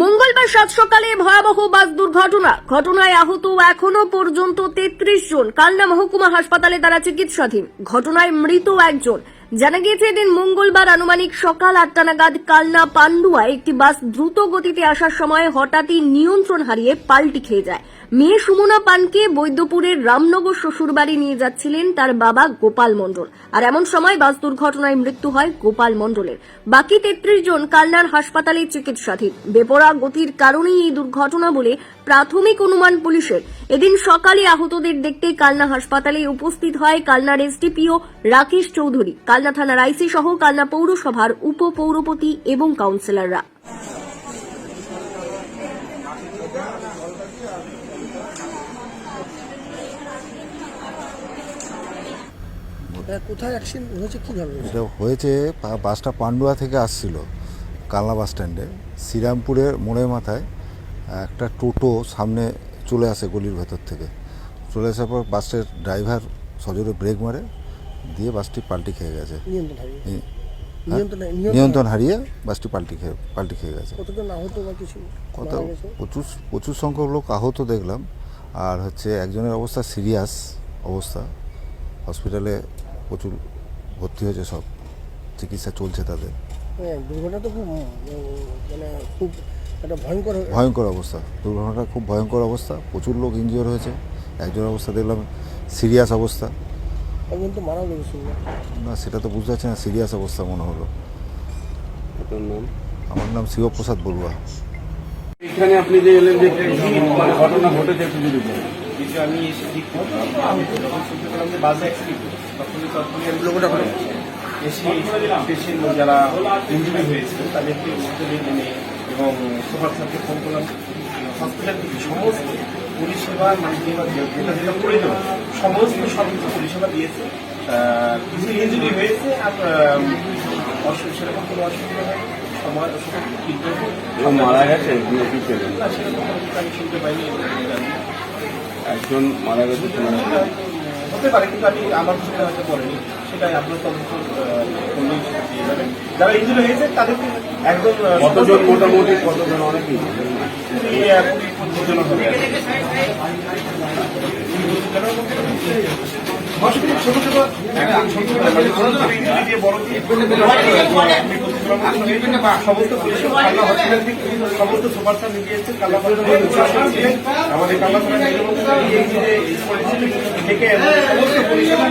মঙ্গলবার সাত সকালে ভয়াবহ বাস ঘটনায় আহত এখনো পর্যন্ত 33 জন। কালনা মহকুমা হাসপাতালে তারা চিকিৎসাধীন। ঘটনায় মৃত একজন। জানা গিয়েছে এদিন মঙ্গলবার আনুমানিক সকাল 8টা নাগাদ কালনা পান্ডুয়ায় একটি বাস দ্রুত গতিতে আসার সময় হঠাৎই নিয়ন্ত্রণ হারিয়ে পাল্টি খেয়ে যায়। মেয়ে সুমনা পানকে বৈদ্যপুরের রামনগর শ্বশুরবাড়ি নিয়ে যাচ্ছিলেন তার বাবা গোপাল মণ্ডল। আর এমন সময় বাস দুর্ঘটনায় মৃত্যু হয় গোপাল মণ্ডলের। বাকি 33 জন কালনার হাসপাতালে চিকিৎসাধীন। বেপরোয়া গতির কারণেই এই দুর্ঘটনা বলে প্রাথমিক অনুমান পুলিশের। এদিন সকালে আহতদের দেখতে কালনা হাসপাতালে উপস্থিত হয় কালনার এসডিপিও রাকেশ চৌধুরী, কালনা থানার আইসি সহ কালনা পৌরসভার উপপৌরপতি এবং কাউন্সিলররা। কোথায় অ্যাক্সিডেন্ট হয়েছে, কি ধরনের? এটা হয়েছে বাসটা পান্ডুয়া থেকে আসছিল কালনা বাস স্ট্যান্ডে, শ্রীরামপুরের মোড়ের মাথায় একটা টোটো সামনে চলে আসে গলির ভেতর থেকে। চলে আসার পর বাসের ড্রাইভার সজোরে ব্রেক মারে, দিয়ে বাসটি পাল্টি খেয়ে গেছে। নিয়ন্ত্রণ হারিয়ে বাসটি পাল্টি খেয়ে গেছে। কতজন আহত বা কিছু? প্রচুর সংখ্যক লোক আহত দেখলাম। আর একজনের অবস্থা সিরিয়াস অবস্থা, হসপিটালে প্রচুর ভর্তি হয়েছে, সব চিকিৎসা চলছে তাদের। দুর্ঘটনা তো খুব একটা ভয়ঙ্কর অবস্থা। দুর্ঘটনাটা খুব ভয়ঙ্কর অবস্থা, প্রচুর লোক ইনজিওর হয়েছে। একজনের অবস্থা দেখলাম সিরিয়াস অবস্থা। একজন তো মারাও গেছে না, সেটা তো বুঝতে পারছি না, সিরিয়াস অবস্থা মনে হলো। আমার নাম শিবপ্রসাদ বড়ুয়া। এখানে আপনি যে এলেন, যে ঘটনা ঘটেছে একটু যদি বলেন। আমি এসে ঠিক বাসে পেশেন্ট যারা ইঞ্জুরি হয়েছে তাদেরকে এনে এবং সুপার স্যারকে ফোন করলাম। হসপিটাল থেকে সমস্ত পরিষেবা যেটা যেটা প্রয়োজন সমস্ত সবকিছু পরিষেবা দিয়েছে। কিছু ইঞ্জুরি হয়েছে, আর সেরকম কোনো অসুবিধা হয় মারা গেছে আমি শুনতে পাইনি। একজন মারা গেছে হতে পারে, কিন্তু আমি আমার সেটা হয়তো করেনি, সেটাই আপনার তদন্ত করলেই সেটা পেয়ে যাবেন। যারা ইঞ্জুরি হয়েছে তাদেরকে একদম কতজন, মোটামুটি কতজন? অনেকই 20-25 জন হবে। ছোট ছোট দিয়ে বড় সমস্ত পরিষেবা কালনা হসপিটাল থেকে সমস্ত সুপার স্টার নিয়ে গিয়েছে। কালনা আমাদের কালনা থেকে সমস্ত পরিষেবা